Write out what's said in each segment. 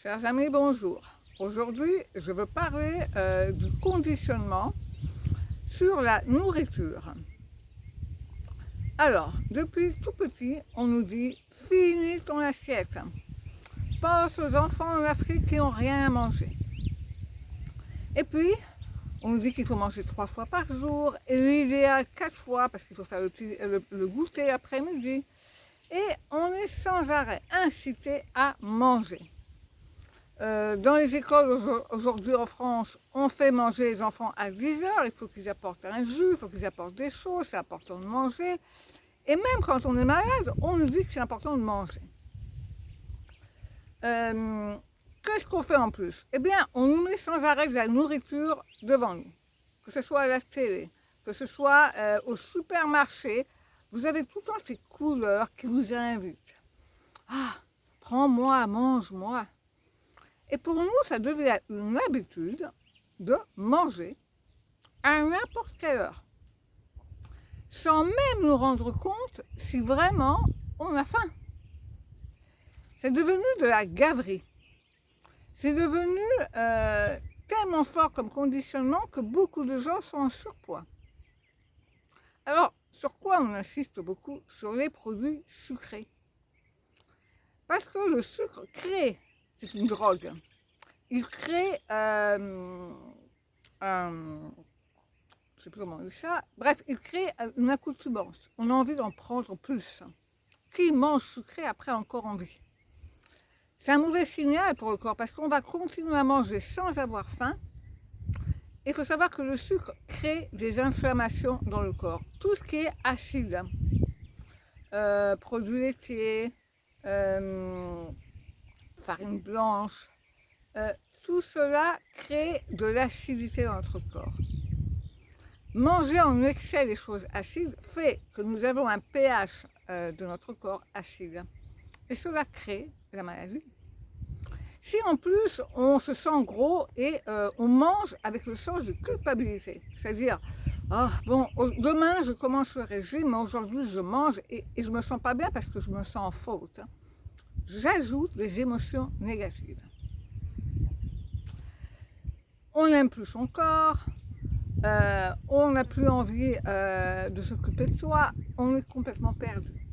Chers amis, bonjour. Aujourd'hui, je veux parler du conditionnement sur la nourriture. Alors, depuis tout petit, on nous dit « finis ton assiette ». Pense aux enfants en Afrique qui n'ont rien à manger. Et puis, on nous dit qu'il faut manger 3 fois par jour, et l'idéal 4 fois, parce qu'il faut faire le goûter après-midi. Et on est sans arrêt incité à manger. Dans les écoles aujourd'hui en France, on fait manger les enfants à 10 heures, il faut qu'ils apportent un jus, il faut qu'ils apportent des choses, c'est important de manger. Et même quand on est malade, on nous dit que c'est important de manger. Qu'est-ce qu'on fait en plus? Eh bien, on nous met sans arrêt de la nourriture devant nous. Que ce soit à la télé, que ce soit au supermarché, vous avez tout le temps ces couleurs qui vous invitent. Ah, prends-moi, mange-moi. Et pour nous, ça devient une habitude de manger à n'importe quelle heure, sans même nous rendre compte si vraiment on a faim. C'est devenu de la gaverie. C'est devenu tellement fort comme conditionnement que beaucoup de gens sont en surpoids. Alors, sur quoi on insiste beaucoup? Sur les produits sucrés. Parce que le sucre crée, c'est une drogue. Il crée je ne sais plus comment on dit ça, bref, il crée une accoutumance. On a envie d'en prendre plus. Qui mange sucré après a encore envie? C'est un mauvais signal pour le corps parce qu'on va continuer à manger sans avoir faim. Il faut savoir que le sucre crée des inflammations dans le corps. Tout ce qui est acide, produits laitiers, farine blanche, tout cela crée de l'acidité dans notre corps. Manger en excès des choses acides fait que nous avons un pH de notre corps acide. Et cela crée la maladie. Si en plus on se sent gros et on mange avec le sens de culpabilité, c'est-à-dire bon, demain je commence le régime, mais aujourd'hui je mange et je ne me sens pas bien parce que je me sens en faute. J'ajoute des émotions négatives. On n'aime plus son corps, on n'a plus envie de s'occuper de soi, on est complètement perdu.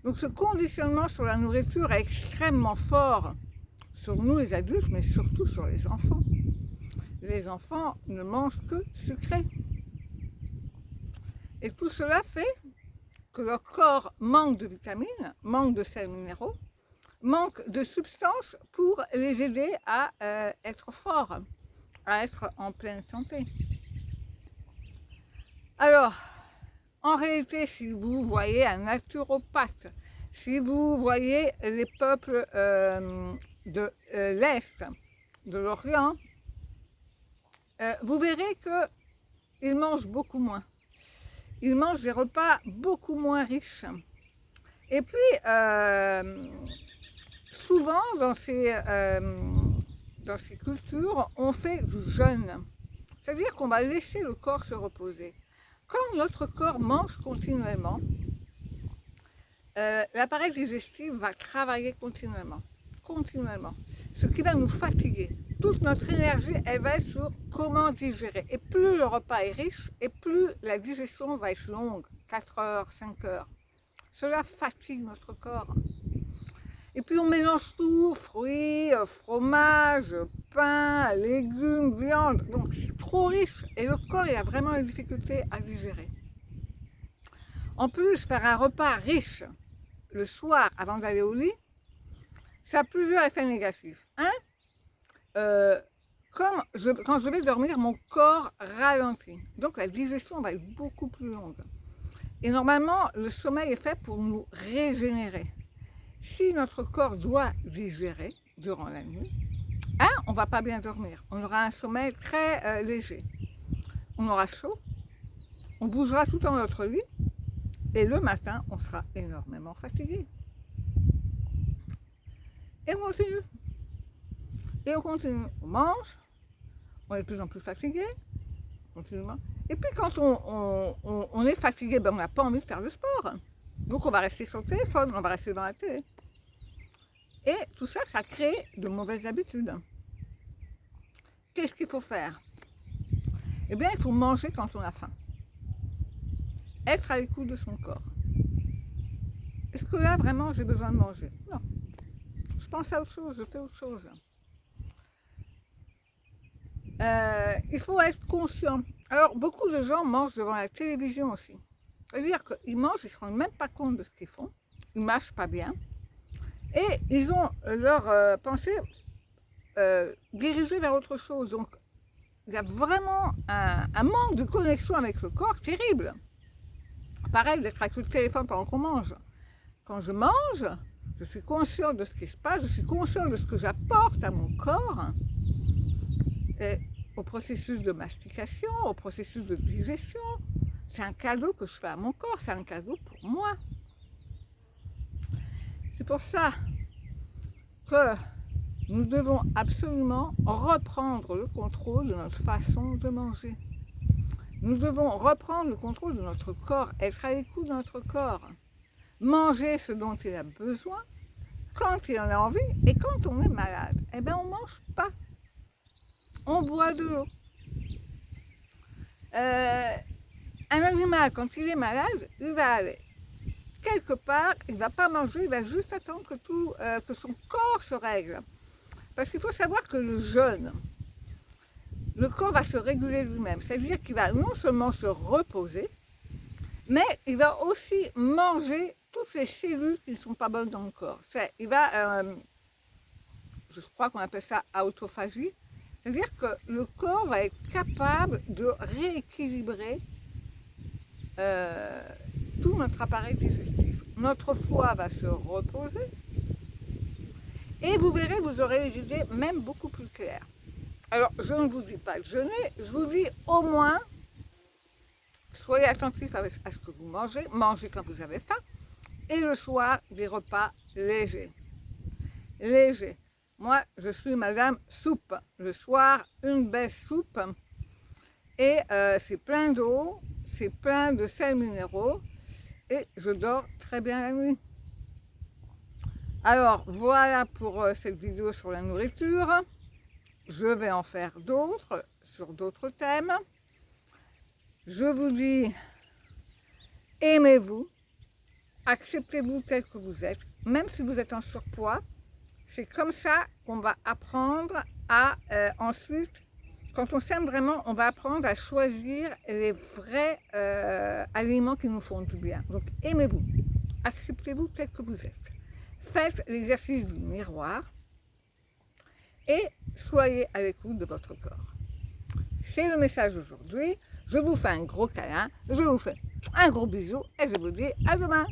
Donc ce conditionnement sur la nourriture est extrêmement fort sur nous les adultes, mais surtout sur les enfants. Les enfants ne mangent que sucré. Et tout cela fait que leur corps manque de vitamines, manque de sels minéraux, manque de substances pour les aider à être forts, à être en pleine santé. Alors, en réalité, si vous voyez un naturopathe, si vous voyez les peuples de l'Est, de l'Orient, vous verrez qu'ils mangent beaucoup moins. Ils mangent des repas beaucoup moins riches. Et puis, souvent, dans ces cultures, on fait du jeûne. C'est-à-dire qu'on va laisser le corps se reposer. Quand notre corps mange continuellement, l'appareil digestif va travailler continuellement, ce qui va nous fatiguer. Toute notre énergie, elle va être sur comment digérer. Et plus le repas est riche, et plus la digestion va être longue, 4 heures, 5 heures. Cela fatigue notre corps. Et puis on mélange tout, fruits, fromage, pain, légumes, viande. Donc c'est trop riche et le corps il a vraiment des difficultés à digérer. En plus, faire un repas riche le soir avant d'aller au lit, ça a plusieurs effets négatifs. Quand je vais dormir, mon corps ralentit. Donc la digestion va être beaucoup plus longue. Et normalement, le sommeil est fait pour nous régénérer. Si notre corps doit digérer durant la nuit, on ne va pas bien dormir. On aura un sommeil très léger. On aura chaud, on bougera tout dans notre lit, et le matin, on sera énormément fatigué. Et on continue. Et on continue. On mange, on est de plus en plus fatigué, continuellement. Et puis quand on est fatigué, on n'a pas envie de faire du sport. Donc on va rester sur le téléphone, on va rester dans la télé. Et tout ça, ça crée de mauvaises habitudes. Qu'est-ce qu'il faut faire? Eh bien, il faut manger quand on a faim. Être à l'écoute de son corps. Est-ce que là, vraiment, j'ai besoin de manger? Non. Je pense à autre chose, je fais autre chose. Il faut être conscient. Alors, beaucoup de gens mangent devant la télévision aussi. C'est-à-dire qu'ils mangent, ils ne se rendent même pas compte de ce qu'ils font. Ils ne mâchent pas bien. Et ils ont leur pensée dirigée vers autre chose. Donc, il y a vraiment un manque de connexion avec le corps terrible. Pareil d'être avec le téléphone pendant qu'on mange. Quand je mange, je suis consciente de ce qui se passe, je suis consciente de ce que j'apporte à mon corps, et au processus de mastication, au processus de digestion. C'est un cadeau que je fais à mon corps, c'est un cadeau pour moi. C'est pour ça que nous devons absolument reprendre le contrôle de notre façon de manger. Nous devons reprendre le contrôle de notre corps, être à l'écoute de notre corps. Manger ce dont il a besoin, quand il en a envie, et quand on est malade, eh bien on ne mange pas. On boit de l'eau. Un animal, quand il est malade, il va aller quelque part, il ne va pas manger, il va juste attendre que son corps se règle. Parce qu'il faut savoir que le jeûne, le corps va se réguler lui-même. C'est-à-dire qu'il va non seulement se reposer, mais il va aussi manger toutes les cellules qui ne sont pas bonnes dans le corps. Il va, je crois qu'on appelle ça autophagie, c'est-à-dire que le corps va être capable de rééquilibrer tout notre appareil digestif. Notre foie va se reposer et vous verrez, vous aurez les idées même beaucoup plus claires. Alors, je ne vous dis pas de jeûner, je vous dis au moins, soyez attentifs à ce que vous mangez, mangez quand vous avez faim, et le soir, des repas légers. Légers. Moi, je suis madame soupe. Le soir, une belle soupe, et c'est plein d'eau, c'est plein de sels minéraux, et je dors très bien la nuit. Alors, voilà pour cette vidéo sur la nourriture. Je vais en faire d'autres, sur d'autres thèmes. Je vous dis, aimez-vous, acceptez-vous tel que vous êtes, même si vous êtes en surpoids. C'est comme ça qu'on va apprendre à, ensuite, quand on s'aime vraiment, on va apprendre à choisir les vrais aliments qui nous font du bien. Donc, aimez-vous, acceptez-vous tel que vous êtes. Faites l'exercice du miroir et soyez à l'écoute de votre corps. C'est le message d'aujourd'hui. Je vous fais un gros câlin, je vous fais un gros bisou et je vous dis à demain.